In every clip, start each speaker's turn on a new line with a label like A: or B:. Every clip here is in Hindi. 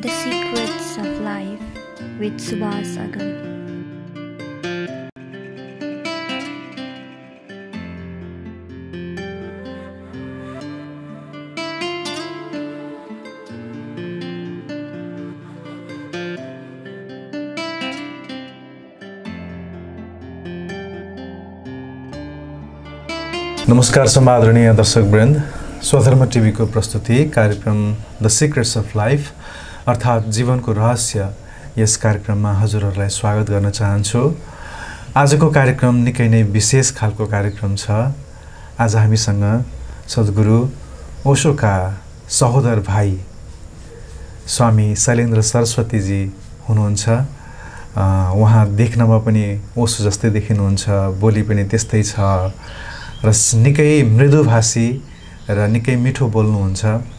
A: The Secrets of Life with Subhas Agam.
B: नमस्कार सम्मादरणीय दर्शकवृन्द, स्वधर्म टिभीको प्रस्तुति कार्यक्रम द सिक्रेट्स अफ लाइफ अर्थात् जीवनको रहस्य यस कार्यक्रममा हजुरहरूलाई स्वागत गर्न चाहन्छु। आजको कार्यक्रम निकै नै विशेष खालको कार्यक्रम छ। आज हामीसँग सद्गुरु ओशोका सहोदर भाइ स्वामी शैलेन्द्र सरस्वतीजी हुनुहुन्छ। उहाँ देख्नमा पनि ओशो जस्तै देखिनुहुन्छ, बोली पनि त्यस्तै छ र निकै मृदुभाषी र निकै मिठो बोल्नुहुन्छ।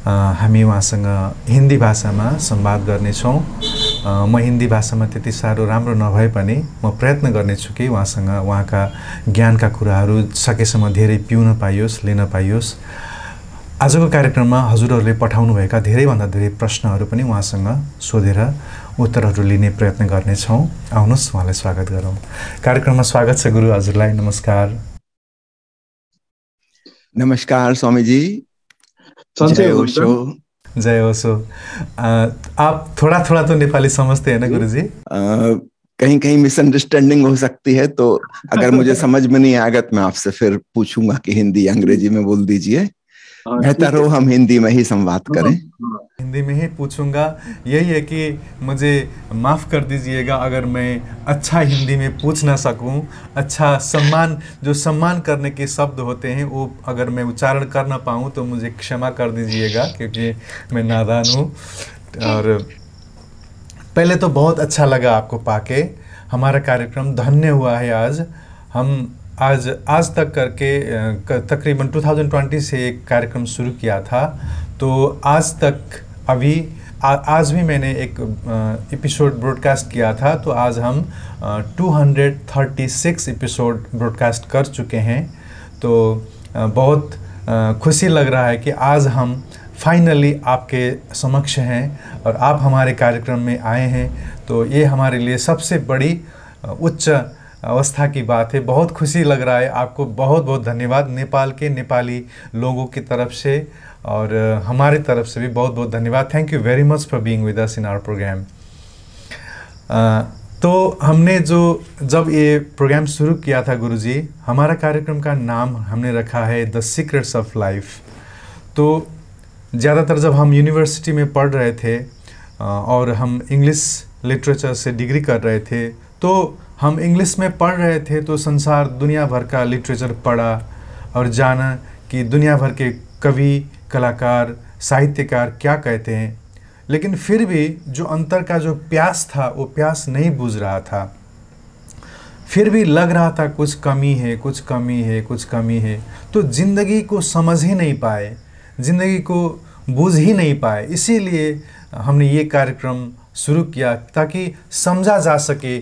B: हामी उहाँसँग हिन्दी भाषामा संवाद गर्नेछौँ। म हिन्दी भाषामा त्यति साह्रो राम्रो नभए पनि म प्रयत्न गर्नेछु कि उहाँसँग उहाँका ज्ञानका कुराहरू सकेसम्म धेरै पिउन पाइयोस्, लिन पाइयोस्। आजको कार्यक्रममा हजुरहरूले पठाउनुभएका धेरैभन्दा धेरै प्रश्नहरू पनि उहाँसँग सोधेर उत्तरहरू लिने प्रयत्न गर्नेछौँ। आउनुहोस् उहाँलाई स्वागत गरौँ। कार्यक्रममा स्वागत छ गुरु हजुरलाई। नमस्कार।
C: नमस्कार स्वामी जी। जय ओशो।
B: जय ओशो। आप थोड़ा थोड़ा तो नेपाली समझते हैं ना गुरु जी?
C: कहीं कहीं मिसअंडरस्टैंडिंग हो सकती है, तो अगर मुझे समझ में नहीं आएगा तो मैं आपसे फिर पूछूंगा कि हिंदी अंग्रेजी में बोल दीजिए। बेहतर हो हम हिंदी में ही संवाद करें।
B: हिंदी में ही पूछूंगा। यही है कि मुझे माफ़ कर दीजिएगा अगर मैं अच्छा हिंदी में पूछ ना सकूं। अच्छा जो सम्मान करने के शब्द होते हैं वो अगर मैं उच्चारण कर ना पाऊँ तो मुझे क्षमा कर दीजिएगा, क्योंकि मैं नादान हूँ। और पहले तो बहुत अच्छा लगा आपको पाके। हमारा कार्यक्रम धन्य हुआ है आज। हम आज तक करके तकरीबन 2020 से एक कार्यक्रम शुरू किया था, तो आज तक आज भी मैंने एक एपिसोड ब्रॉडकास्ट किया था। तो आज हम 236 एपिसोड ब्रॉडकास्ट कर चुके हैं। तो बहुत खुशी लग रहा है कि आज हम फाइनली आपके समक्ष हैं और आप हमारे कार्यक्रम में आए हैं। तो ये हमारे लिए सबसे बड़ी उच्च अवस्था की बात है। बहुत खुशी लग रहा है। आपको बहुत बहुत धन्यवाद नेपाल के नेपाली लोगों की तरफ से और हमारी तरफ से भी बहुत बहुत धन्यवाद। Thank you very much for being with us in our program. तो हमने जब ये प्रोग्राम शुरू किया था गुरुजी, हमारा कार्यक्रम का नाम हमने रखा है द सीक्रेट्स ऑफ लाइफ। तो ज़्यादातर जब हम यूनिवर्सिटी में पढ़ रहे थे और हम इंग्लिश लिटरेचर से डिग्री कर रहे थे, तो हम इंग्लिश में पढ़ रहे थे तो संसार दुनिया भर का लिटरेचर पढ़ा और जाना कि दुनिया भर के कवि, कलाकार, साहित्यकार क्या कहते हैं। लेकिन फिर भी जो अंतर का जो प्यास था वो प्यास नहीं बुझ रहा था। फिर भी लग रहा था कुछ कमी है, कुछ कमी है, कुछ कमी है। तो ज़िंदगी को समझ ही नहीं पाए, ज़िंदगी को बूझ ही नहीं पाए। इसीलिए हमने ये कार्यक्रम शुरू किया ताकि समझा जा सके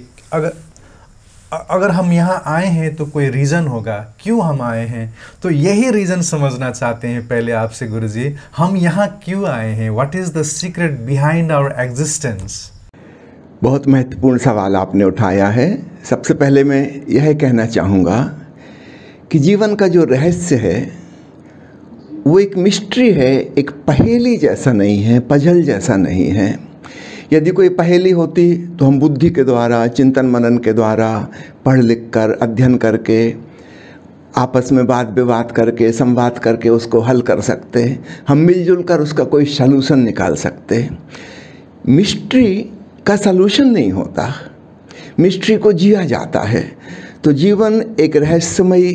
B: अगर हम यहाँ आए हैं तो कोई रीज़न होगा क्यों हम आए हैं। तो यही रीज़न समझना चाहते हैं पहले आपसे गुरुजी, हम यहाँ क्यों आए हैं? What is the secret behind our existence?
C: बहुत महत्वपूर्ण सवाल आपने उठाया है। सबसे पहले मैं यह कहना चाहूँगा कि जीवन का जो रहस्य है वो एक मिस्ट्री है, एक पहेली जैसा नहीं है, पजल जैसा नहीं है। यदि कोई पहेली होती तो हम बुद्धि के द्वारा, चिंतन मनन के द्वारा, पढ़ लिख कर, अध्ययन करके, आपस में वाद विवाद करके, संवाद करके उसको हल कर सकते। हम मिलजुल कर उसका कोई सलूशन निकाल सकते। मिस्ट्री का सलूशन नहीं होता, मिस्ट्री को जिया जाता है। तो जीवन एक रहस्यमयी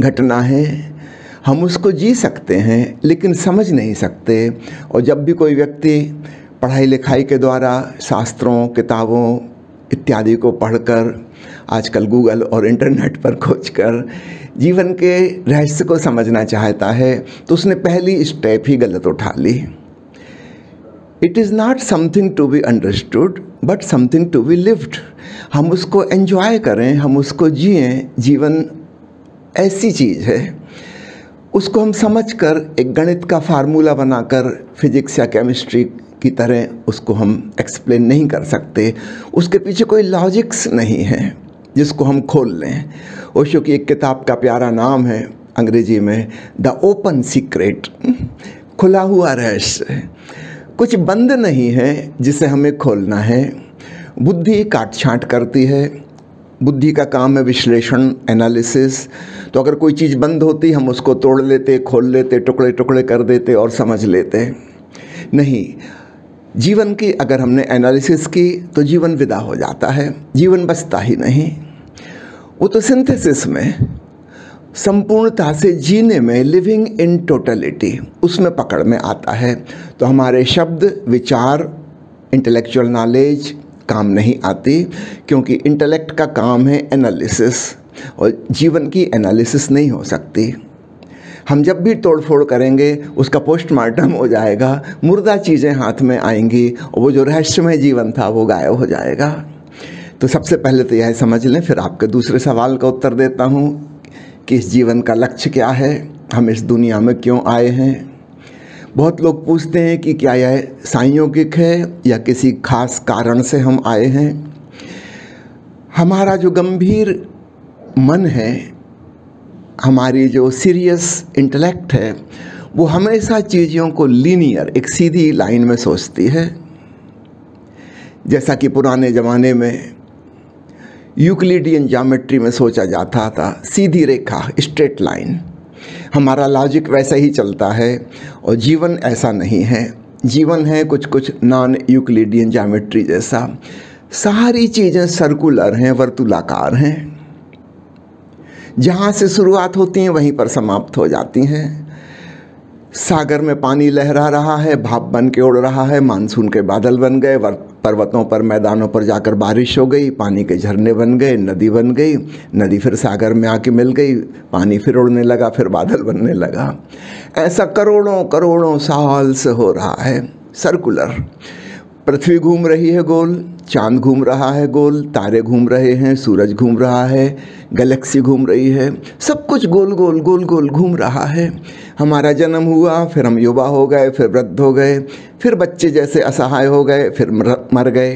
C: घटना है। हम उसको जी सकते हैं लेकिन समझ नहीं सकते। और जब भी कोई व्यक्ति पढ़ाई लिखाई के द्वारा शास्त्रों, किताबों इत्यादि को पढ़कर, आजकल गूगल और इंटरनेट पर खोजकर जीवन के रहस्य को समझना चाहता है, तो उसने पहली स्टेप ही गलत उठा ली। It is not something to be understood but something to be lived. हम उसको एंजॉय करें, हम उसको जिएं। जीवन ऐसी चीज़ है, उसको हम समझकर एक गणित का फार्मूला बनाकर, फिजिक्स या केमिस्ट्री की तरह उसको हम एक्सप्लेन नहीं कर सकते। उसके पीछे कोई लॉजिक्स नहीं है जिसको हम खोल लें। ओशो की एक किताब का प्यारा नाम है अंग्रेजी में द ओपन सीक्रेट, खुला हुआ रहस्य। कुछ बंद नहीं है जिसे हमें खोलना है। बुद्धि काट छांट करती है, बुद्धि का काम है विश्लेषण, एनालिसिस। तो अगर कोई चीज़ बंद होती हम उसको तोड़ लेते, खोल लेते, टुकड़े टुकड़े कर देते और समझ लेते। नहीं, जीवन की अगर हमने एनालिसिस की तो जीवन विदा हो जाता है, जीवन बचता ही नहीं। वो तो सिंथेसिस में, संपूर्णता से जीने में, लिविंग इन टोटलिटी, उसमें पकड़ में आता है। तो हमारे शब्द, विचार, इंटेलेक्चुअल नॉलेज काम नहीं आती, क्योंकि इंटेलेक्ट का काम है एनालिसिस, और जीवन की एनालिसिस नहीं हो सकती। हम जब भी तोड़फोड़ करेंगे उसका पोस्टमार्टम हो जाएगा, मुर्दा चीज़ें हाथ में आएंगी और वो जो रहस्यमय जीवन था वो गायब हो जाएगा। तो सबसे पहले तो यह समझ लें, फिर आपके दूसरे सवाल का उत्तर देता हूँ कि इस जीवन का लक्ष्य क्या है, हम इस दुनिया में क्यों आए हैं। बहुत लोग पूछते हैं कि क्या यह संयोगिक है या किसी खास कारण से हम आए हैं। हमारा जो गंभीर मन है, हमारी जो सीरियस इंटेलेक्ट है, वो हमेशा चीज़ों को लीनियर, एक सीधी लाइन में सोचती है। जैसा कि पुराने ज़माने में यूक्लिडियन ज्योमेट्री में सोचा जाता था, सीधी रेखा, स्ट्रेट लाइन। हमारा लॉजिक वैसा ही चलता है, और जीवन ऐसा नहीं है। जीवन है कुछ कुछ नॉन यूक्लिडियन ज्योमेट्री जैसा। सारी चीज़ें सर्कुलर हैं, वर्तुलाकार हैं। जहाँ से शुरुआत होती हैं वहीं पर समाप्त हो जाती हैं। सागर में पानी लहरा रहा है, भाप बन के उड़ रहा है, मानसून के बादल बन गए, पर्वतों पर, मैदानों पर जाकर बारिश हो गई, पानी के झरने बन गए, नदी बन गई, नदी फिर सागर में आके मिल गई, पानी फिर उड़ने लगा, फिर बादल बनने लगा। ऐसा करोड़ों करोड़ों साल से हो रहा है, सर्कुलर। पृथ्वी घूम रही है गोल, चांद घूम रहा है गोल, तारे घूम रहे हैं, सूरज घूम रहा है, गैलेक्सी घूम रही है, सब कुछ गोल गोल गोल गोल घूम रहा है। हमारा जन्म हुआ, फिर हम युवा हो गए, फिर वृद्ध हो गए, फिर बच्चे जैसे असहाय हो गए, फिर मर गए,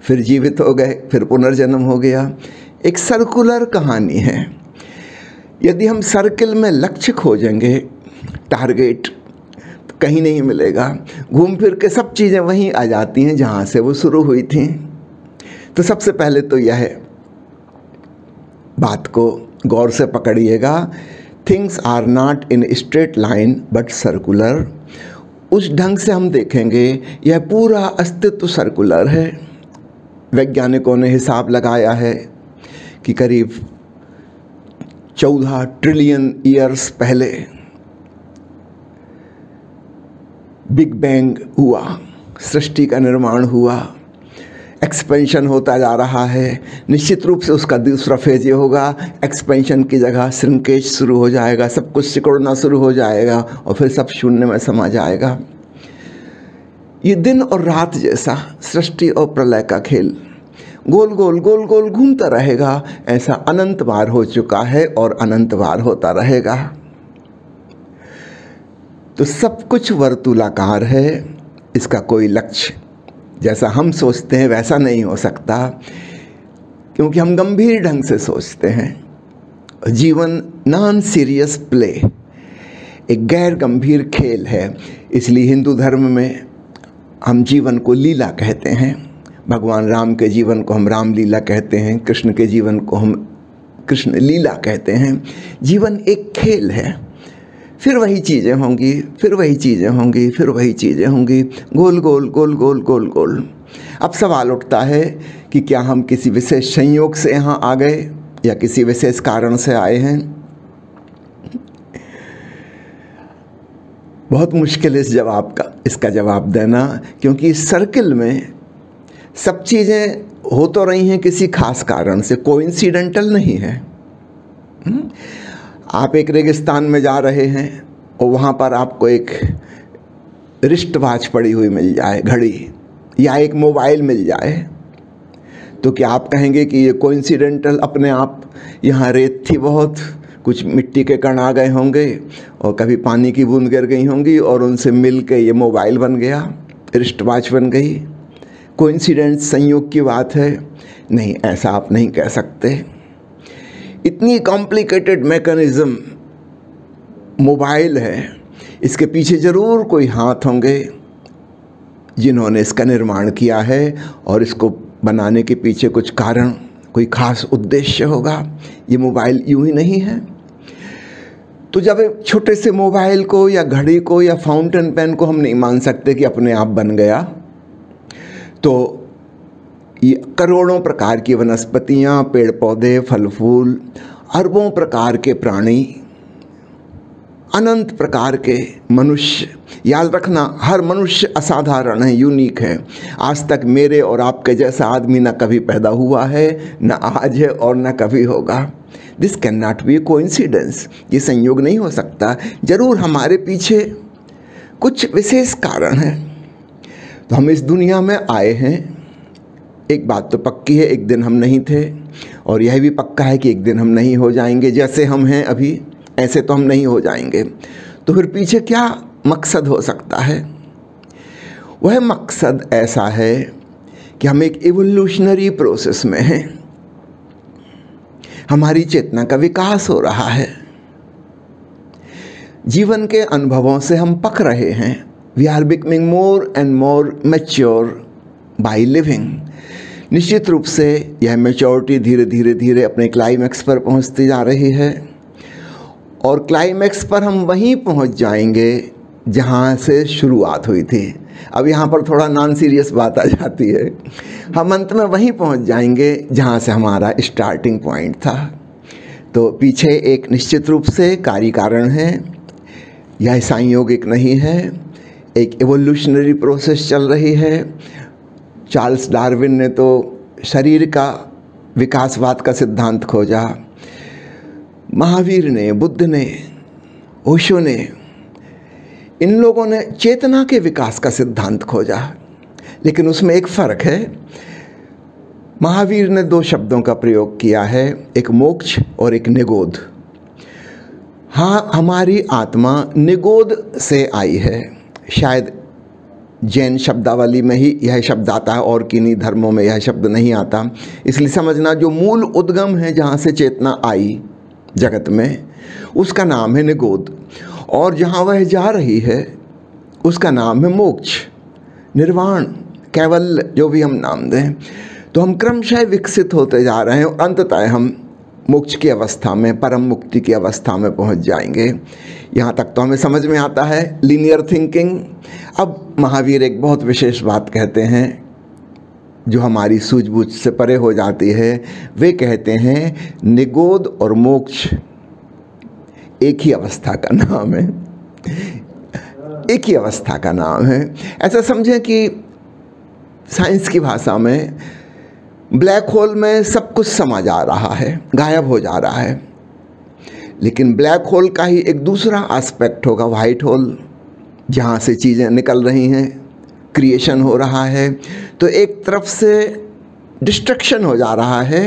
C: फिर जीवित हो गए, फिर पुनर्जन्म हो गया। एक सर्कुलर कहानी है। यदि हम सर्किल में लक्ष्य खोजेंगे, टारगेट, तो कहीं नहीं मिलेगा। घूम फिर के सब चीज़ें वहीं आ जाती हैं जहाँ से वो शुरू हुई थी। तो सबसे पहले तो यह बात को गौर से पकड़िएगा, things are not in straight line but circular. उस ढंग से हम देखेंगे यह पूरा अस्तित्व सर्कुलर है। वैज्ञानिकों ने हिसाब लगाया है कि करीब 14 ट्रिलियन ईयर्स पहले बिग बैंग हुआ, सृष्टि का निर्माण हुआ, एक्सपेंशन होता जा रहा है। निश्चित रूप से उसका दूसरा फेज ये होगा, एक्सपेंशन की जगह श्रिंकेज शुरू हो जाएगा, सब कुछ सिकुड़ना शुरू हो जाएगा और फिर सब शून्य में समा जाएगा। ये दिन और रात जैसा सृष्टि और प्रलय का खेल गोल गोल गोल गोल घूमता रहेगा। ऐसा अनंत बार हो चुका है और अनंत बार होता रहेगा। तो सब कुछ वर्तुलाकार है, इसका कोई लक्ष्य जैसा हम सोचते हैं वैसा नहीं हो सकता, क्योंकि हम गंभीर ढंग से सोचते हैं। जीवन नॉन सीरियस प्ले, एक गैर गंभीर खेल है। इसलिए हिंदू धर्म में हम जीवन को लीला कहते हैं। भगवान राम के जीवन को हम राम लीला कहते हैं, कृष्ण के जीवन को हम कृष्ण लीला कहते हैं। जीवन एक खेल है, फिर वही चीज़ें होंगी, फिर वही चीज़ें होंगी, फिर वही चीज़ें होंगी, गोल गोल गोल गोल गोल गोल। अब सवाल उठता है कि क्या हम किसी विशेष संयोग से यहाँ आ गए या किसी विशेष कारण से आए हैं। बहुत मुश्किल है इसका जवाब देना, क्योंकि इस सर्किल में सब चीज़ें हो तो रही हैं किसी खास कारण से, कोइंसिडेंटल नहीं है। आप एक रेगिस्तान में जा रहे हैं और वहाँ पर आपको एक रिस्ट वॉच पड़ी हुई मिल जाए, घड़ी, या एक मोबाइल मिल जाए, तो क्या आप कहेंगे कि ये कोइंसिडेंटल अपने आप, यहाँ रेत थी बहुत, कुछ मिट्टी के कण आ गए होंगे और कभी पानी की बूंद गिर गई होंगी और उनसे मिल के ये मोबाइल बन गया? रिस्ट वॉच बन गई। कोइंसिडेंस, संयोग की बात है? नहीं, ऐसा आप नहीं कह सकते। इतनी कॉम्प्लिकेटेड मैकेनिज्म मोबाइल है, इसके पीछे ज़रूर कोई हाथ होंगे जिन्होंने इसका निर्माण किया है, और इसको बनाने के पीछे कुछ कारण, कोई खास उद्देश्य होगा। ये मोबाइल यूं ही नहीं है। तो जब छोटे से मोबाइल को या घड़ी को या फाउंटेन पेन को हम नहीं मान सकते कि अपने आप बन गया, तो ये करोड़ों प्रकार की वनस्पतियाँ, पेड़ पौधे, फल फूल, अरबों प्रकार के प्राणी, अनंत प्रकार के मनुष्य। याद रखना, हर मनुष्य असाधारण है, यूनिक है। आज तक मेरे और आपके जैसा आदमी ना कभी पैदा हुआ है, ना आज है और ना कभी होगा। This can not be A coincidence. ये संयोग नहीं हो सकता। जरूर हमारे पीछे कुछ विशेष कारण है। तो हम इस दुनिया में आए हैं। एक बात तो पक्की है, एक दिन हम नहीं थे, और यह भी पक्का है कि एक दिन हम नहीं हो जाएंगे। जैसे हम हैं अभी, ऐसे तो हम नहीं हो जाएंगे। तो फिर पीछे क्या मकसद हो सकता है? वह मकसद ऐसा है कि हम एक इवोल्यूशनरी प्रोसेस में हैं। हमारी चेतना का विकास हो रहा है। जीवन के अनुभवों से हम पक रहे हैं। We are becoming more and more mature by living. निश्चित रूप से यह मैच्योरिटी धीरे धीरे धीरे अपने क्लाइमैक्स पर पहुंचती जा रही है, और क्लाइमैक्स पर हम वहीं पहुंच जाएंगे जहां से शुरुआत हुई थी। अब यहाँ पर थोड़ा नॉन सीरियस बात आ जाती है। हम अंत में वहीं पहुंच जाएंगे जहां से हमारा स्टार्टिंग पॉइंट था। तो पीछे एक निश्चित रूप से कार्य कारण है। यह संयोगिक नहीं है, एक एवोल्यूशनरी प्रोसेस चल रही है। चार्ल्स डार्विन ने तो शरीर का विकासवाद का सिद्धांत खोजा। महावीर ने, बुद्ध ने, ओशो ने, इन लोगों ने चेतना के विकास का सिद्धांत खोजा। लेकिन उसमें एक फ़र्क है। महावीर ने 2 शब्दों का प्रयोग किया है, एक मोक्ष और एक निगोध। हाँ, हमारी आत्मा निगोध से आई है। शायद जैन शब्दावली में ही यह शब्द आता है, और किन्हीं धर्मों में यह शब्द नहीं आता। इसलिए समझना, जो मूल उद्गम है जहाँ से चेतना आई जगत में, उसका नाम है निगोध, और जहाँ वह जा रही है उसका नाम है मोक्ष, निर्वाण, कैवल्य, जो भी हम नाम दें। तो हम क्रमशः विकसित होते जा रहे हैं, और अंततः हम मोक्ष की अवस्था में, परम मुक्ति की अवस्था में पहुंच जाएंगे। यहाँ तक तो हमें समझ में आता है लीनियर थिंकिंग। अब महावीर एक बहुत विशेष बात कहते हैं जो हमारी सूझबूझ से परे हो जाती है। वे कहते हैं निगोध और मोक्ष एक ही अवस्था का नाम है, एक ही अवस्था का नाम है। ऐसा समझें कि साइंस की भाषा में ब्लैक होल में सब कुछ समा जा रहा है, गायब हो जा रहा है। लेकिन ब्लैक होल का ही एक दूसरा एस्पेक्ट होगा, वाइट होल, जहाँ से चीज़ें निकल रही हैं, क्रिएशन हो रहा है। तो एक तरफ से डिस्ट्रक्शन हो जा रहा है,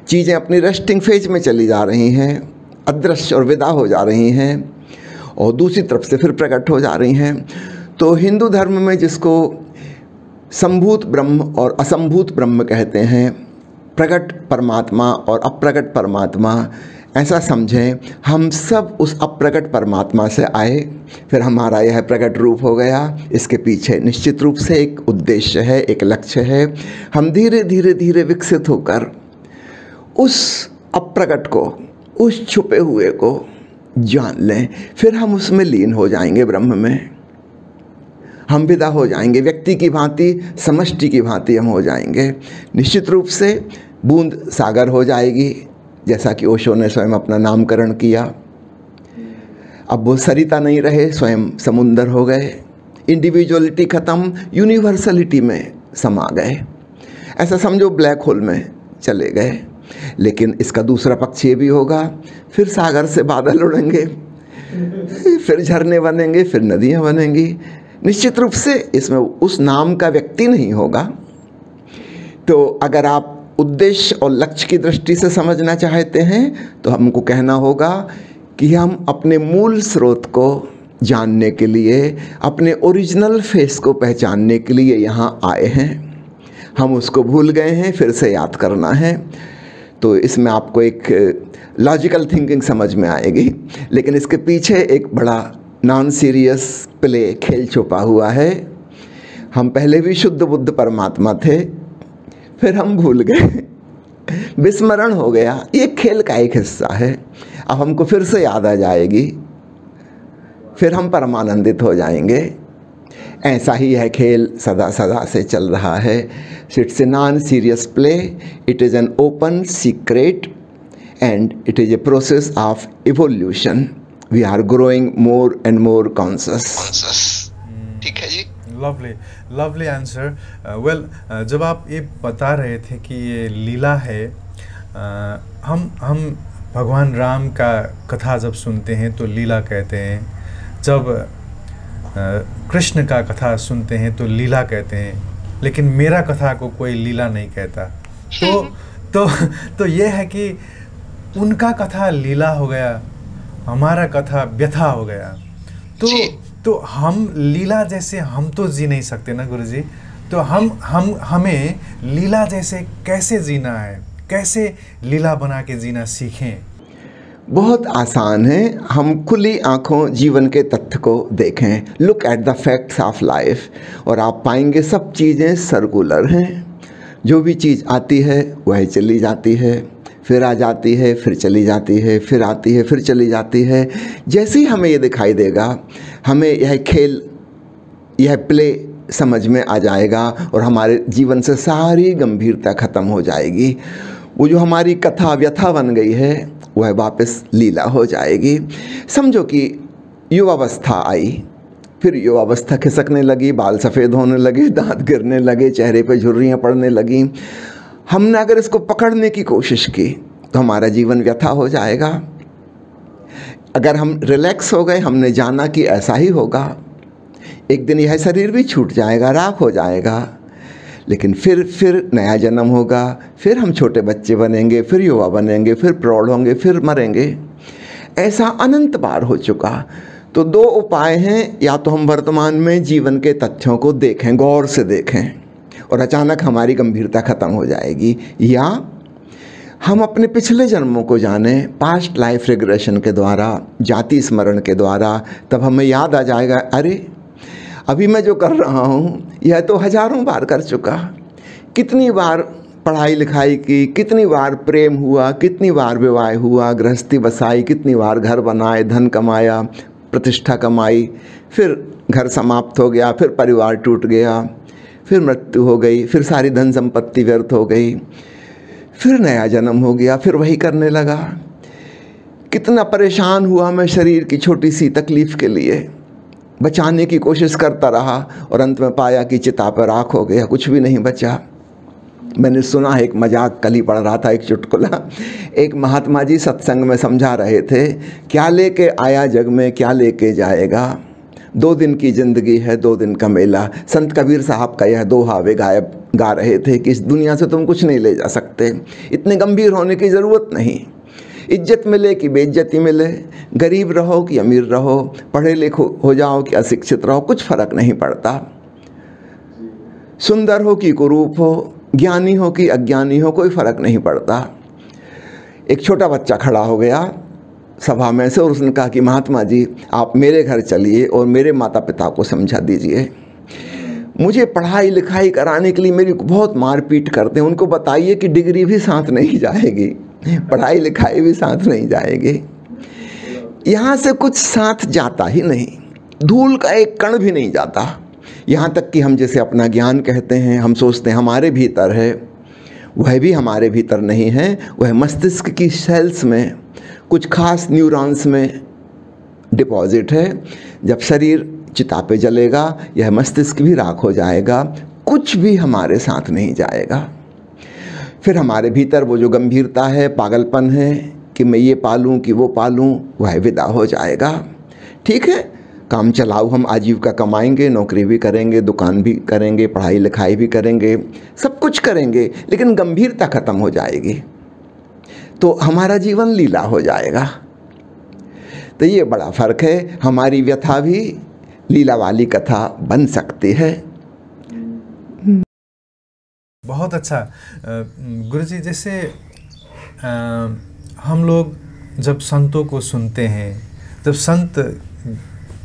C: चीज़ें अपनी रेस्टिंग फेज में चली जा रही हैं, अदृश्य और विदा हो जा रही हैं, और दूसरी तरफ से फिर प्रकट हो जा रही हैं। तो हिंदू धर्म में जिसको संभूत ब्रह्म और असंभूत ब्रह्म कहते हैं, प्रकट परमात्मा और अप्रकट परमात्मा, ऐसा समझें हम सब उस अप्रकट परमात्मा से आए, फिर हमारा यह प्रकट रूप हो गया। इसके पीछे निश्चित रूप से एक उद्देश्य है, एक लक्ष्य है। हम धीरे धीरे धीरे विकसित होकर उस अप्रकट को, उस छुपे हुए को जान लें, फिर हम उसमें लीन हो जाएंगे, ब्रह्म में हम विदा हो जाएंगे। व्यक्ति की भांति, समष्टि की भांति हम हो जाएंगे। निश्चित रूप से बूंद सागर हो जाएगी, जैसा कि ओशो ने स्वयं अपना नामकरण किया। अब वो सरिता नहीं रहे, स्वयं समुंदर हो गए। इंडिविजुअलिटी ख़त्म, यूनिवर्सलिटी में समा गए। ऐसा समझो ब्लैक होल में चले गए। लेकिन इसका दूसरा पक्ष ये भी होगा, फिर सागर से बादल उड़ेंगे, फिर झरने बनेंगे, फिर नदियाँ बनेंगी। निश्चित रूप से इसमें उस नाम का व्यक्ति नहीं होगा। तो अगर आप उद्देश्य और लक्ष्य की दृष्टि से समझना चाहते हैं तो हमको कहना होगा कि हम अपने मूल स्रोत को जानने के लिए, अपने ओरिजिनल फेस को पहचानने के लिए यहाँ आए हैं। हम उसको भूल गए हैं, फिर से याद करना है। तो इसमें आपको एक लॉजिकल थिंकिंग समझ में आएगी, लेकिन इसके पीछे एक बड़ा नॉन सीरियस प्ले, खेल छुपा हुआ है। हम पहले भी शुद्ध बुद्ध परमात्मा थे, फिर हम भूल गए, विस्मरण हो गया। ये खेल का एक हिस्सा है। अब हमको फिर से याद आ जाएगी, फिर हम परमानंदित हो जाएंगे। ऐसा ही यह खेल सदा सदा से चल रहा है। It's a non serious play, it is an open secret and it is a process of evolution. We are growing more and more conscious. ठीक है जी।
B: Lovely lovely answer. वेल, जब आप ये बता रहे थे कि ये लीला है, हम भगवान राम का कथा जब सुनते हैं तो लीला कहते हैं, जब कृष्ण का कथा सुनते हैं तो लीला कहते हैं, लेकिन मेरा कथा को कोई लीला नहीं कहता। तो ये है कि उनका कथा लीला हो गया, हमारा कथा व्यथा हो गया। तो हम लीला जैसे हम तो जी नहीं सकते ना गुरुजी। तो हमें लीला जैसे कैसे जीना है, कैसे लीला बना के जीना सीखें?
C: बहुत आसान है। हम खुली आंखों जीवन के तथ्य को देखें, look at the facts of life, और आप पाएंगे सब चीज़ें सर्कुलर हैं। जो भी चीज़ आती है वह चली जाती है, फिर आ जाती है, फिर चली जाती है, फिर आती है, फिर चली जाती है। जैसे ही हमें ये दिखाई देगा, हमें यह खेल, यह प्ले समझ में आ जाएगा और हमारे जीवन से सारी गंभीरता ख़त्म हो जाएगी। वो जो हमारी कथा व्यथा बन गई है वह वापस लीला हो जाएगी। समझो कि युवावस्था आई, फिर युवावस्था खिसकने लगी, बाल सफ़ेद होने लगे, दांत गिरने लगे, चेहरे पे झुर्रियाँ पड़ने लगी। हमने अगर इसको पकड़ने की कोशिश की तो हमारा जीवन व्यथा हो जाएगा। अगर हम रिलैक्स हो गए, हमने जाना कि ऐसा ही होगा, एक दिन यह शरीर भी छूट जाएगा, राख हो जाएगा, लेकिन फिर नया जन्म होगा, फिर हम छोटे बच्चे बनेंगे, फिर युवा बनेंगे, फिर प्रौढ़ होंगे, फिर मरेंगे। ऐसा अनंत बार हो चुका। तो दो उपाय हैं, या तो हम वर्तमान में जीवन के तथ्यों को देखें, गौर से देखें, और अचानक हमारी गंभीरता ख़त्म हो जाएगी, या हम अपने पिछले जन्मों को जानें, पास्ट लाइफ रिग्रेशन के द्वारा, जाति स्मरण के द्वारा। तब हमें याद आ जाएगा, अरे अभी मैं जो कर रहा हूँ यह तो हजारों बार कर चुका। कितनी बार पढ़ाई लिखाई की, कितनी बार प्रेम हुआ, कितनी बार विवाह हुआ, गृहस्थी बसाई, कितनी बार घर बनाए, धन कमाया, प्रतिष्ठा कमाई, फिर घर समाप्त हो गया, फिर परिवार टूट गया, फिर मृत्यु हो गई, फिर सारी धन संपत्ति व्यर्थ हो गई, फिर नया जन्म हो गया, फिर वही करने लगा। कितना परेशान हुआ मैं शरीर की छोटी सी तकलीफ़ के लिए, बचाने की कोशिश करता रहा और अंत में पाया कि चिता पर राख हो गया, कुछ भी नहीं बचा। मैंने सुना है, एक मजाक कल ही पढ़ रहा था, एक चुटकुला। एक महात्मा जी सत्संग में समझा रहे थे, क्या लेके आया जग में क्या लेके जाएगा, 2 दिन की ज़िंदगी है 2 दिन का मेला। संत कबीर साहब का यह दोहा वे गा रहे थे कि इस दुनिया से तुम कुछ नहीं ले जा सकते, इतने गंभीर होने की ज़रूरत नहीं। इज्जत मिले कि बेइज्जती मिले, गरीब रहो कि अमीर रहो, पढ़े लिखे हो जाओ कि अशिक्षित रहो, कुछ फ़र्क नहीं पड़ता। सुंदर हो कि कुरूप हो, ज्ञानी हो कि अज्ञानी हो, कोई फ़र्क नहीं पड़ता। एक छोटा बच्चा खड़ा हो गया सभा में से और उसने कहा कि महात्मा जी आप मेरे घर चलिए और मेरे माता पिता को समझा दीजिए, मुझे पढ़ाई लिखाई कराने के लिए मेरी बहुत मारपीट करते हैं, उनको बताइए कि डिग्री भी साथ नहीं जाएगी, पढ़ाई लिखाई भी साथ नहीं जाएगी। यहाँ से कुछ साथ जाता ही नहीं, धूल का एक कण भी नहीं जाता। यहाँ तक कि हम जैसे अपना ज्ञान कहते हैं, हम सोचते हैं हमारे भीतर है, वह भी हमारे भीतर नहीं है, वह मस्तिष्क की सेल्स में कुछ खास न्यूरॉन्स में डिपॉजिट है। जब शरीर चिता पे जलेगा यह मस्तिष्क भी राख हो जाएगा, कुछ भी हमारे साथ नहीं जाएगा। फिर हमारे भीतर वो जो गंभीरता है, पागलपन है कि मैं ये पालूं कि वो पालूं, वह विदा हो जाएगा। ठीक है, काम चलाओ, हम आजीविका कमाएंगे, नौकरी भी करेंगे, दुकान भी करेंगे, पढ़ाई लिखाई भी करेंगे, सब कुछ करेंगे, लेकिन गंभीरता खत्म हो जाएगी तो हमारा जीवन लीला हो जाएगा। तो ये बड़ा फ़र्क है। हमारी व्यथा भी लीला वाली कथा बन सकती है।
B: बहुत अच्छा गुरुजी। जैसे हम लोग जब संतों को सुनते हैं, जब संत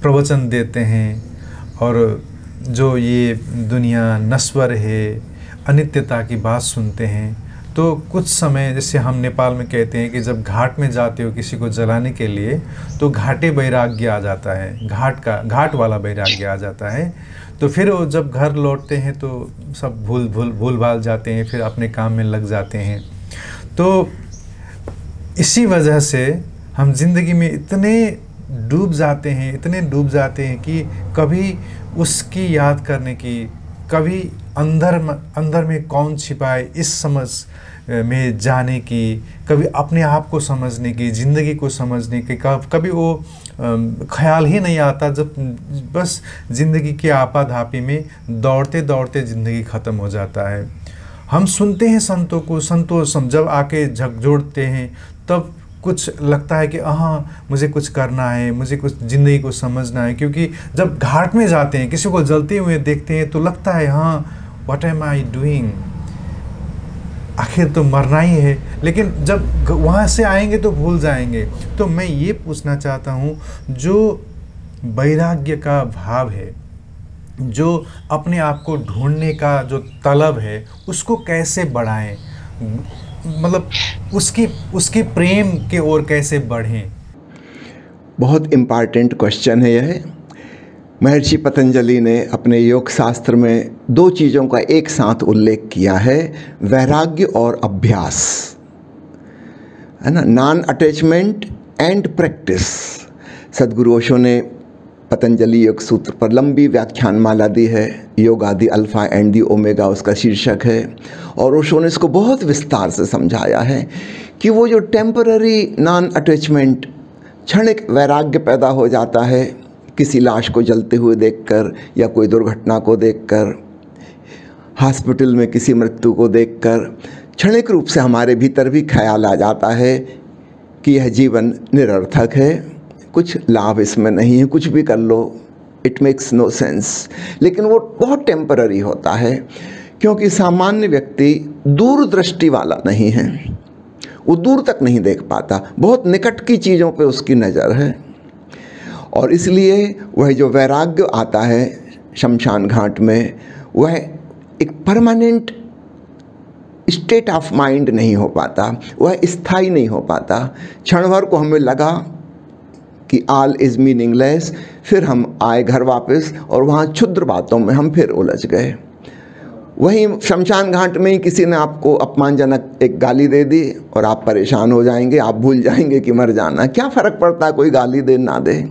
B: प्रवचन देते हैं और जो ये दुनिया नश्वर है, अनित्यता की बात सुनते हैं, तो कुछ समय, जैसे हम नेपाल में कहते हैं कि जब घाट में जाते हो किसी को जलाने के लिए, तो घाटे वैराग्य आ जाता है, घाट वाला वैराग्य आ जाता है। तो फिर वो जब घर लौटते हैं तो सब भूल भाल जाते हैं, फिर अपने काम में लग जाते हैं। तो इसी वजह से हम जिंदगी में इतने डूब जाते हैं कि कभी उसकी याद करने की, कभी अंदर में कौन छिपाए इस समझ में जाने की, कभी अपने आप को समझने की, ज़िंदगी को समझने की, कभी वो ख्याल ही नहीं आता। जब बस ज़िंदगी की आपाधापी में दौड़ते दौड़ते ज़िंदगी ख़त्म हो जाता है। हम सुनते हैं संतों को, जब आके झकझोरते हैं तब कुछ लगता है कि हाँ मुझे कुछ करना है, मुझे कुछ ज़िंदगी को समझना है। क्योंकि जब घाट में जाते हैं, किसी को जलते हुए देखते हैं, तो लगता है हाँ व्हाट एम आई डूइंग, आखिर तो मरना ही है। लेकिन जब वहाँ से आएंगे तो भूल जाएंगे। तो मैं ये पूछना चाहता हूँ, जो वैराग्य का भाव है, जो अपने आप को ढूंढने का जो तलब है, उसको कैसे बढ़ाएं, मतलब उसकी प्रेम के ओर कैसे बढ़ें?
C: बहुत इम्पॉर्टेंट क्वेश्चन है यह। महर्षि पतंजलि ने अपने योग शास्त्र में दो चीज़ों का एक साथ उल्लेख किया है, वैराग्य और अभ्यास, है ना, नॉन अटैचमेंट एंड प्रैक्टिस। सद्गुरु ओशो ने पतंजलि योग सूत्र पर लंबी व्याख्यान माला दी है, योग आदि अल्फ़ा एंड दी ओमेगा उसका शीर्षक है। और ओशो ने इसको बहुत विस्तार से समझाया है कि वो जो टेम्पररी नॉन अटैचमेंट, क्षणिक वैराग्य पैदा हो जाता है किसी लाश को जलते हुए देखकर, या कोई दुर्घटना को देखकर, हॉस्पिटल में किसी मृत्यु को देखकर, क्षणिक रूप से हमारे भीतर भी ख्याल आ जाता है कि यह जीवन निरर्थक है, कुछ लाभ इसमें नहीं है, कुछ भी कर लो, इट मेक्स नो सेंस। लेकिन वो बहुत टेम्पररी होता है, क्योंकि सामान्य व्यक्ति दूरदृष्टि वाला नहीं है, वो दूर तक नहीं देख पाता, बहुत निकट की चीज़ों पे उसकी नज़र है। और इसलिए वह जो वैराग्य आता है शमशान घाट में, वह एक परमानेंट स्टेट ऑफ माइंड नहीं हो पाता, वह स्थायी नहीं हो पाता। क्षण भर को हमें लगा कि ऑल इज़ मीनिंगलेस, फिर हम आए घर वापस और वहाँ क्षुद्र बातों में हम फिर उलझ गए। वहीं शमशान घाट में ही किसी ने आपको अपमानजनक एक गाली दे दी और आप परेशान हो जाएंगे, आप भूल जाएंगे कि मर जाना, क्या फ़र्क पड़ता है कोई गाली दे ना दे।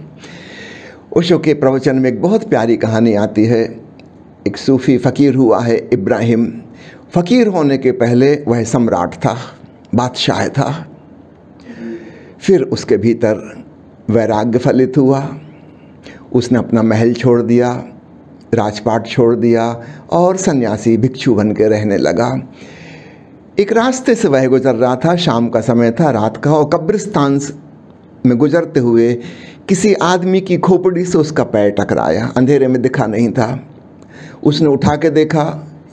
C: ओशो के प्रवचन में एक बहुत प्यारी कहानी आती है। एक सूफ़ी फ़कीर हुआ है इब्राहिम। फ़कीर होने के पहले वह सम्राट था, बादशाह था। फिर उसके भीतर वैराग्य फलित हुआ, उसने अपना महल छोड़ दिया, राजपाट छोड़ दिया और सन्यासी भिक्षु बन के रहने लगा। एक रास्ते से वह गुजर रहा था, शाम का समय था, रात का, और कब्रिस्तान में गुजरते हुए किसी आदमी की खोपड़ी से उसका पैर टकराया। अंधेरे में दिखा नहीं था। उसने उठा के देखा,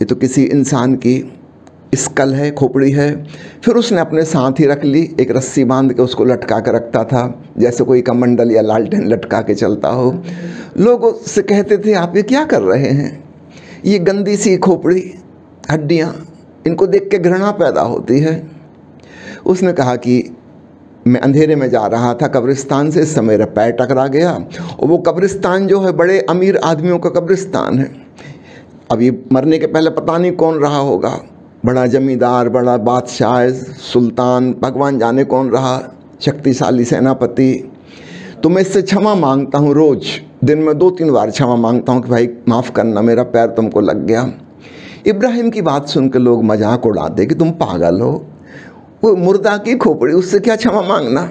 C: ये तो किसी इंसान की स्कल है, खोपड़ी है। फिर उसने अपने साथ ही रख ली, एक रस्सी बांध के उसको लटका के रखता था, जैसे कोई कमंडल या लालटेन लटका के चलता हो। लोग उससे कहते थे, आप ये क्या कर रहे हैं, ये गंदी सी खोपड़ी, हड्डियाँ, इनको देख के घृणा पैदा होती है। उसने कहा कि मैं अंधेरे में जा रहा था कब्रिस्तान से, इस समय मेरा पैर टकरा गया, और वो कब्रिस्तान जो है बड़े अमीर आदमियों का कब्रिस्तान है। अब ये मरने के पहले पता नहीं कौन रहा होगा, बड़ा जमींदार, बड़ा बादशाह, सुल्तान, भगवान जाने कौन रहा, शक्तिशाली सेनापति। तो मैं इससे क्षमा मांगता हूँ, रोज़ दिन में 2-3 बार क्षमा मांगता हूँ कि भाई माफ़ करना, मेरा पैर तुमको लग गया। इब्राहिम की बात सुन के लोग मजाक उड़ाते कि तुम पागल हो, वो मुर्दा की खोपड़ी, उससे क्या क्षमा मांगना।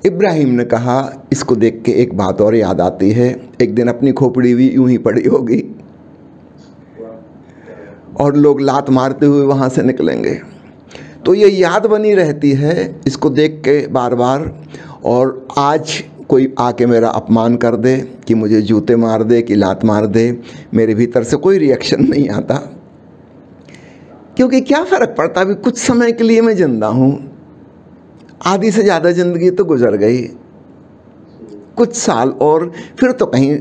C: इब्राहिम ने कहा, इसको देख के एक बात और याद आती है, एक दिन अपनी खोपड़ी भी यूं ही पड़ी होगी और लोग लात मारते हुए वहाँ से निकलेंगे। तो ये याद बनी रहती है इसको देख के बार बार। और आज कोई आके मेरा अपमान कर दे, कि मुझे जूते मार दे, कि लात मार दे, मेरे भीतर से कोई रिएक्शन नहीं आता, क्योंकि क्या फ़र्क पड़ता, अभी कुछ समय के लिए मैं जिंदा हूँ, आधी से ज़्यादा ज़िंदगी तो गुजर गई, कुछ साल और फिर तो कहीं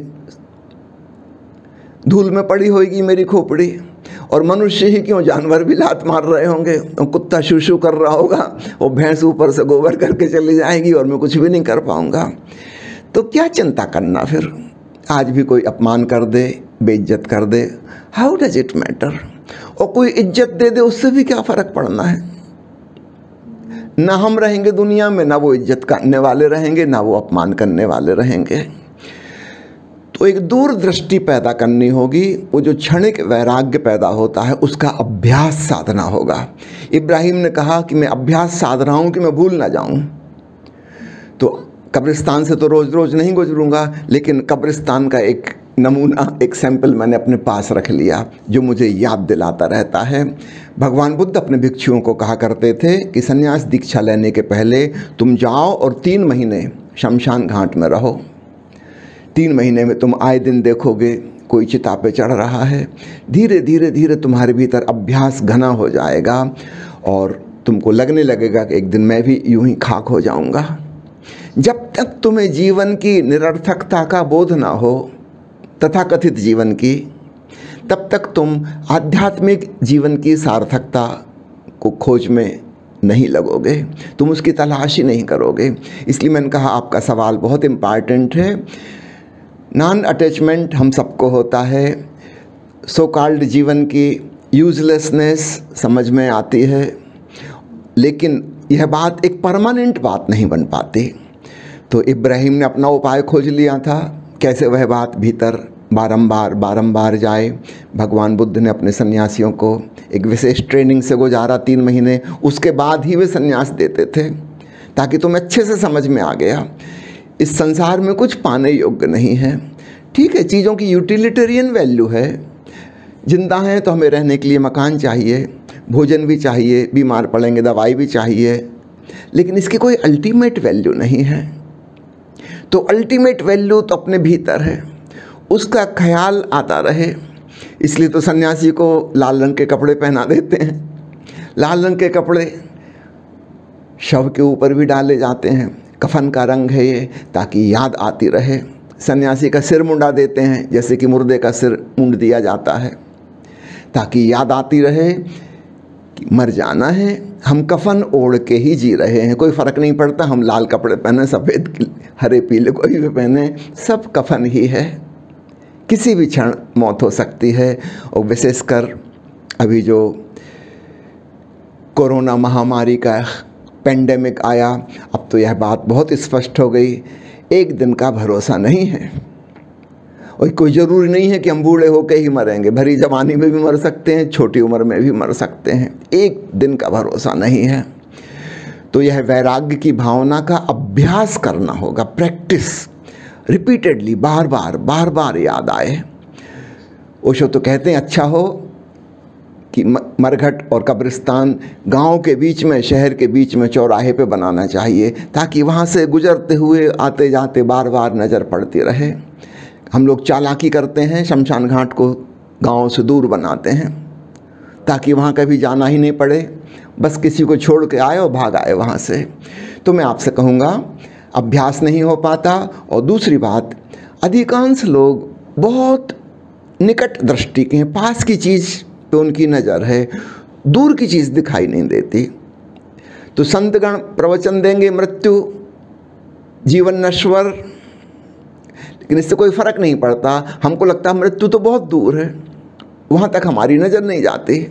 C: धूल में पड़ी होगी मेरी खोपड़ी। और मनुष्य ही क्यों, जानवर भी लात मार रहे होंगे, और कुत्ता शू शू कर रहा होगा, और भैंस ऊपर से गोबर करके चली जाएगी और मैं कुछ भी नहीं कर पाऊंगा। तो क्या चिंता करना फिर, आज भी कोई अपमान कर दे, बेइज्जत कर दे, हाउ डज इट मैटर। और कोई इज्जत दे दे, उससे भी क्या फ़र्क पड़ना है। ना हम रहेंगे दुनिया में, ना वो इज्जत करने वाले रहेंगे, ना वो अपमान करने वाले रहेंगे। तो एक दूरदृष्टि पैदा करनी होगी। वो जो क्षणिक वैराग्य पैदा होता है उसका अभ्यास साधना होगा। इब्राहिम ने कहा कि मैं अभ्यास साध रहा हूँ कि मैं भूल ना जाऊँ। तो कब्रिस्तान से तो रोज़ रोज़ नहीं गुजरूंगा, लेकिन कब्रिस्तान का एक नमूना, एक सैंपल मैंने अपने पास रख लिया जो मुझे याद दिलाता रहता है। भगवान बुद्ध अपने भिक्षुओं को कहा करते थे कि संन्यास दीक्षा लेने के पहले तुम जाओ और 3 महीने शमशान घाट में रहो। 3 महीने में तुम आए दिन देखोगे कोई चिता पे चढ़ रहा है। धीरे धीरे धीरे तुम्हारे भीतर अभ्यास घना हो जाएगा और तुमको लगने लगेगा कि एक दिन मैं भी यूं ही खाक हो जाऊंगा। जब तक तुम्हें जीवन की निरर्थकता का बोध ना हो, तथाकथित जीवन की, तब तक तुम आध्यात्मिक जीवन की सार्थकता को खोज में नहीं लगोगे, तुम उसकी तलाश ही नहीं करोगे। इसलिए मैंने कहा आपका सवाल बहुत इम्पॉर्टेंट है। नॉन अटैचमेंट हम सबको होता है, सो कॉल्ड जीवन की यूजलेसनेस समझ में आती है, लेकिन यह बात एक परमानेंट बात नहीं बन पाती। तो इब्राहिम ने अपना उपाय खोज लिया था, कैसे वह बात भीतर बारंबार बारंबार जाए। भगवान बुद्ध ने अपने सन्यासियों को एक विशेष ट्रेनिंग से गुजारा 3 महीने, उसके बाद ही वे सन्यास देते थे, ताकि तुम्हें अच्छे से समझ में आ गया इस संसार में कुछ पाने योग्य नहीं है। ठीक है, चीज़ों की यूटिलिटेरियन वैल्यू है, जिंदा हैं तो हमें रहने के लिए मकान चाहिए, भोजन भी चाहिए, बीमार पड़ेंगे दवाई भी चाहिए, लेकिन इसकी कोई अल्टीमेट वैल्यू नहीं है। तो अल्टीमेट वैल्यू तो अपने भीतर है, उसका ख्याल आता रहे। इसलिए तो सन्यासी को लाल रंग के कपड़े पहना देते हैं। लाल रंग के कपड़े शव के ऊपर भी डाले जाते हैं, कफन का रंग है ये, ताकि याद आती रहे। सन्यासी का सिर मुंडा देते हैं, जैसे कि मुर्दे का सिर मुंड दिया जाता है, ताकि याद आती रहे कि मर जाना है। हम कफन ओढ़ के ही जी रहे हैं, कोई फ़र्क नहीं पड़ता हम लाल कपड़े पहने, सफ़ेद, हरे, पीले कोई भी पहने, सब कफन ही है। किसी भी क्षण मौत हो सकती है। और विशेषकर अभी जो कोरोना महामारी का पेंडेमिक आया, अब तो यह बात बहुत स्पष्ट हो गई, एक दिन का भरोसा नहीं है। और कोई ज़रूरी नहीं है कि हम बूढ़े होकर ही मरेंगे, भरी जवानी में भी मर सकते हैं, छोटी उम्र में भी मर सकते हैं, एक दिन का भरोसा नहीं है। तो यह वैराग्य की भावना का अभ्यास करना होगा, प्रैक्टिस, रिपीटेडली, बार बार याद आए। ओशो तो कहते हैं अच्छा हो कि मरघट और कब्रिस्तान गांव के बीच में, शहर के बीच में चौराहे पे बनाना चाहिए, ताकि वहाँ से गुजरते हुए आते जाते बार बार नज़र पड़ती रहे। हम लोग चालाकी करते हैं, शमशान घाट को गांव से दूर बनाते हैं, ताकि वहाँ कभी जाना ही नहीं पड़े, बस किसी को छोड़ के आए और भाग आए वहाँ से। तो मैं आपसे कहूँगा अभ्यास नहीं हो पाता। और दूसरी बात, अधिकांश लोग बहुत निकट दृष्टि के हैं, पास की चीज़ पे उनकी नज़र है, दूर की चीज़ दिखाई नहीं देती। तो संतगण प्रवचन देंगे मृत्यु, जीवन नश्वर, लेकिन इससे कोई फ़र्क नहीं पड़ता। हमको लगता है मृत्यु तो बहुत दूर है, वहाँ तक हमारी नज़र नहीं जाती।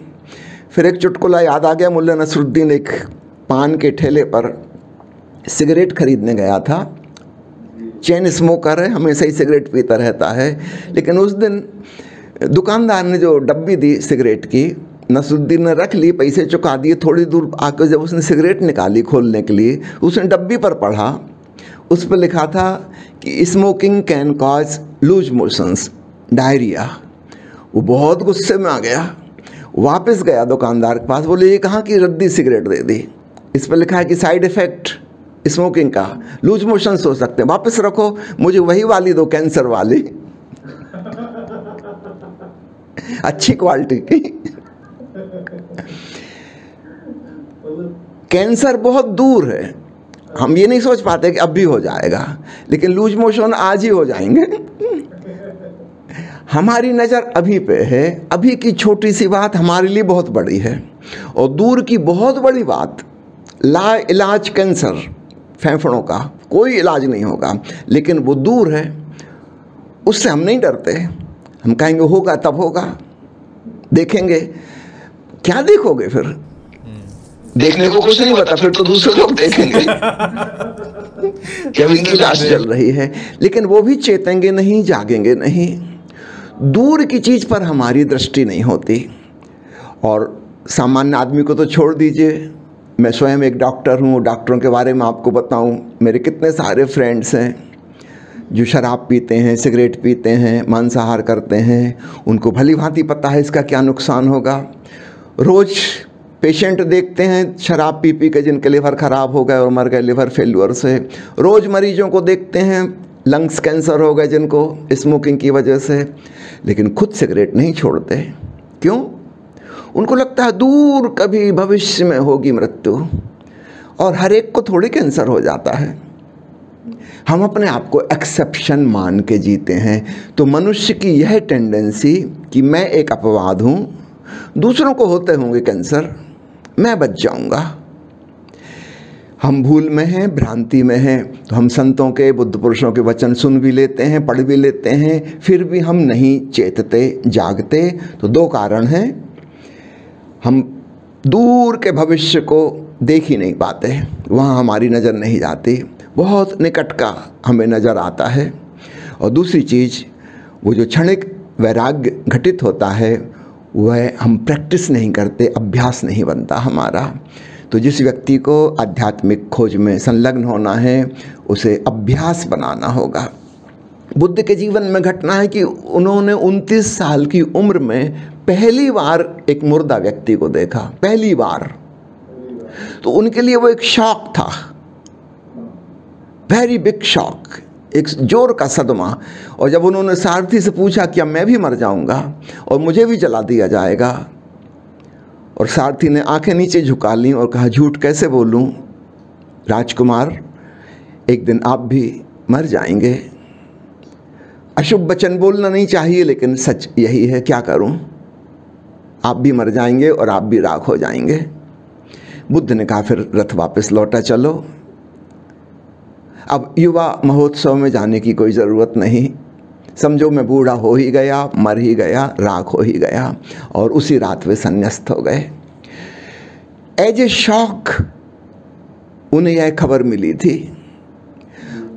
C: फिर एक चुटकुला याद आ गया, मुल्ला नसरुद्दीन एक पान के ठेले पर सिगरेट खरीदने गया था। चेन स्मोकर है, हमेशा ही सिगरेट पीता रहता है, लेकिन उस दिन दुकानदार ने जो डब्बी दी सिगरेट की, नसरुद्दीन ने रख ली, पैसे चुका दिए। थोड़ी दूर आकर जब उसने सिगरेट निकाली खोलने के लिए, उसने डब्बी पर पढ़ा, उस पर लिखा था कि smoking can cause loose motions, diarrhoea. वो बहुत गुस्से में आ गया। वापस गया दुकानदार के पास, बोले ये कहाँ की रद्दी सिगरेट दे दी, इस पर लिखा है कि साइड इफेक्ट स्मोकिंग का, लूज मोशन हो सकते हैं, वापस रखो, मुझे वही वाली दो, कैंसर वाली, अच्छी क्वालिटी की। कैंसर बहुत दूर है, हम ये नहीं सोच पाते कि अब भी हो जाएगा, लेकिन लूज मोशन आज ही हो जाएंगे। हमारी नज़र अभी पे है, अभी की छोटी सी बात हमारे लिए बहुत बड़ी है, और दूर की बहुत बड़ी बात, ला इलाज कैंसर फेफड़ों का, कोई इलाज नहीं होगा, लेकिन वो दूर है, उससे हम नहीं डरते। हम कहेंगे होगा तब होगा, देखेंगे। क्या देखोगे फिर? देखने को कुछ नहीं होता, फिर तो दूसरे लोग देखेंगे कि इनकी लाश जल रही है, लेकिन वो भी चेतेंगे नहीं, जागेंगे नहीं। दूर की चीज़ पर हमारी दृष्टि नहीं होती। और सामान्य आदमी को तो छोड़ दीजिए, मैं स्वयं एक डॉक्टर हूँ, डॉक्टरों के बारे में आपको बताऊँ, मेरे कितने सारे फ्रेंड्स हैं जो शराब पीते हैं, सिगरेट पीते हैं, मांसाहार करते हैं, उनको भली भांति पता है इसका क्या नुकसान होगा। रोज़ पेशेंट देखते हैं शराब पी पी के जिनके लिवर ख़राब हो गए और मर गए लिवर फेल्यूर से। रोज़ मरीजों को देखते हैं लंग्स कैंसर हो गए जिनको स्मोकिंग की वजह से, लेकिन खुद सिगरेट नहीं छोड़ते। क्यों? उनको लगता है दूर कभी भविष्य में होगी मृत्यु, और हर एक को थोड़ी कैंसर हो जाता है। हम अपने आप को एक्सेप्शन मान के जीते हैं। तो मनुष्य की यह टेंडेंसी कि मैं एक अपवाद हूँ, दूसरों को होते होंगे कैंसर, मैं बच जाऊँगा। हम भूल में हैं, भ्रांति में हैं, तो हम संतों के, बुद्ध पुरुषों के वचन सुन भी लेते हैं, पढ़ भी लेते हैं, फिर भी हम नहीं चेतते, जागते। तो दो कारण हैं, हम दूर के भविष्य को देख ही नहीं पाते, वहाँ हमारी नज़र नहीं जाती, बहुत निकट का हमें नज़र आता है। और दूसरी चीज़, वो जो क्षणिक वैराग्य घटित होता है वह हम प्रैक्टिस नहीं करते, अभ्यास नहीं बनता हमारा। तो जिस व्यक्ति को आध्यात्मिक खोज में संलग्न होना है उसे अभ्यास बनाना होगा। बुद्ध के जीवन में घटना है कि उन्होंने 29 साल की उम्र में पहली बार एक मुर्दा व्यक्ति को देखा, पहली बार। तो उनके लिए वो एक शॉक था, वेरी बिग शॉक, एक जोर का सदमा। और जब उन्होंने सारथी से पूछा कि अब मैं भी मर जाऊंगा और मुझे भी जला दिया जाएगा, और सारथी ने आंखें नीचे झुका लीं और कहा झूठ कैसे बोलूं राजकुमार, एक दिन आप भी मर जाएंगे। अशुभ वचन बोलना नहीं चाहिए, लेकिन सच यही है, क्या करूं, आप भी मर जाएंगे और आप भी राख हो जाएंगे। बुद्ध ने कहा फिर रथ वापस लौटा चलो, अब युवा महोत्सव में जाने की कोई ज़रूरत नहीं, समझो मैं बूढ़ा हो ही गया, मर ही गया, राख हो ही गया। और उसी रात वे संन्यास्त हो गए। एज ए शॉक उन्हें यह खबर मिली थी।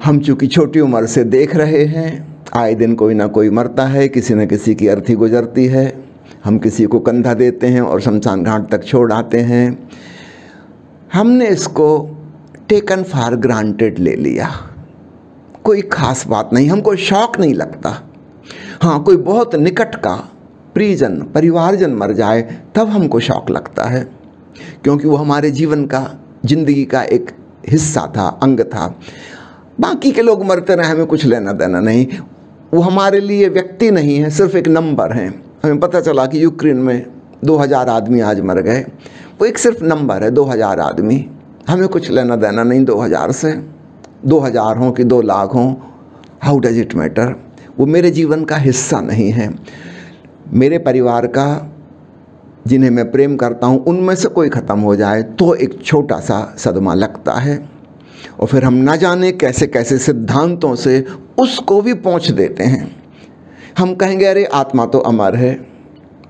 C: हम चूँकि छोटी उम्र से देख रहे हैं, आए दिन कोई ना कोई मरता है, किसी न किसी की अर्थी गुजरती है, हम किसी को कंधा देते हैं और शमशान घाट तक छोड़ आते हैं। हमने इसको टेकन फॉर ग्रांटेड ले लिया, कोई खास बात नहीं, हमको शौक नहीं लगता। हाँ, कोई बहुत निकट का प्रियजन, परिवारजन मर जाए तब हमको शौक लगता है, क्योंकि वो हमारे जीवन का, जिंदगी का एक हिस्सा था, अंग था। बाकी के लोग मरते रहे, हमें कुछ लेना देना नहीं, वो हमारे लिए व्यक्ति नहीं है, सिर्फ एक नंबर हैं। हमें पता चला कि यूक्रेन में 2000 आदमी आज मर गए, वो एक सिर्फ नंबर है, 2000 आदमी, हमें कुछ लेना देना नहीं 2000 से। 2000 हों कि 2 लाख हों, हाउ डज इट मैटर, वो मेरे जीवन का हिस्सा नहीं है। मेरे परिवार का, जिन्हें मैं प्रेम करता हूँ, उनमें से कोई ख़त्म हो जाए तो एक छोटा सा सदमा लगता है, और फिर हम ना जाने कैसे कैसे सिद्धांतों से उसको भी पहुँच देते हैं। हम कहेंगे अरे आत्मा तो अमर है,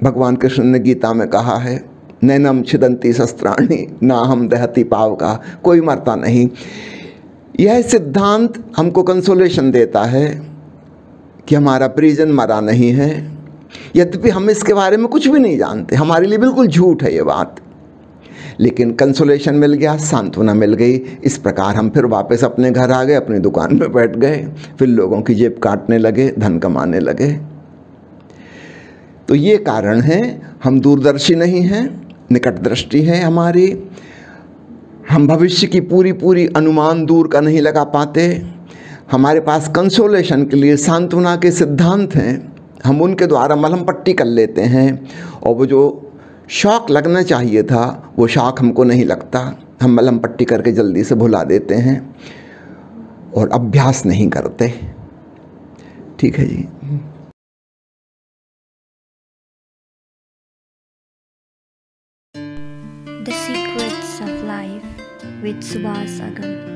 C: भगवान कृष्ण ने गीता में कहा है, नैनम छिदंती शस्त्राणी ना हम दहती पाव का, कोई मरता नहीं। यह सिद्धांत हमको कंसोलेशन देता है कि हमारा परिजन मरा नहीं है, यद्यपि हम इसके बारे में कुछ भी नहीं जानते, हमारे लिए बिल्कुल झूठ है ये बात, लेकिन कंसोलेशन मिल गया, सांत्वना मिल गई। इस प्रकार हम फिर वापस अपने घर आ गए, अपनी दुकान पे बैठ गए, फिर लोगों की जेब काटने लगे, धन कमाने लगे। तो ये कारण है हम दूरदर्शी नहीं हैं, निकट दृष्टि है हमारी। हम भविष्य की पूरी अनुमान दूर का नहीं लगा पाते। हमारे पास कंसोलेशन के लिए सांत्वना के सिद्धांत हैं, हम उनके द्वारा मलहम पट्टी कर लेते हैं, और वो जो शॉक लगना चाहिए था वो शॉक हमको नहीं लगता। हम मलहम पट्टी करके जल्दी से भुला देते हैं और अभ्यास नहीं करते। ठीक है जी।
A: The Secrets of Life with Subhas Agam.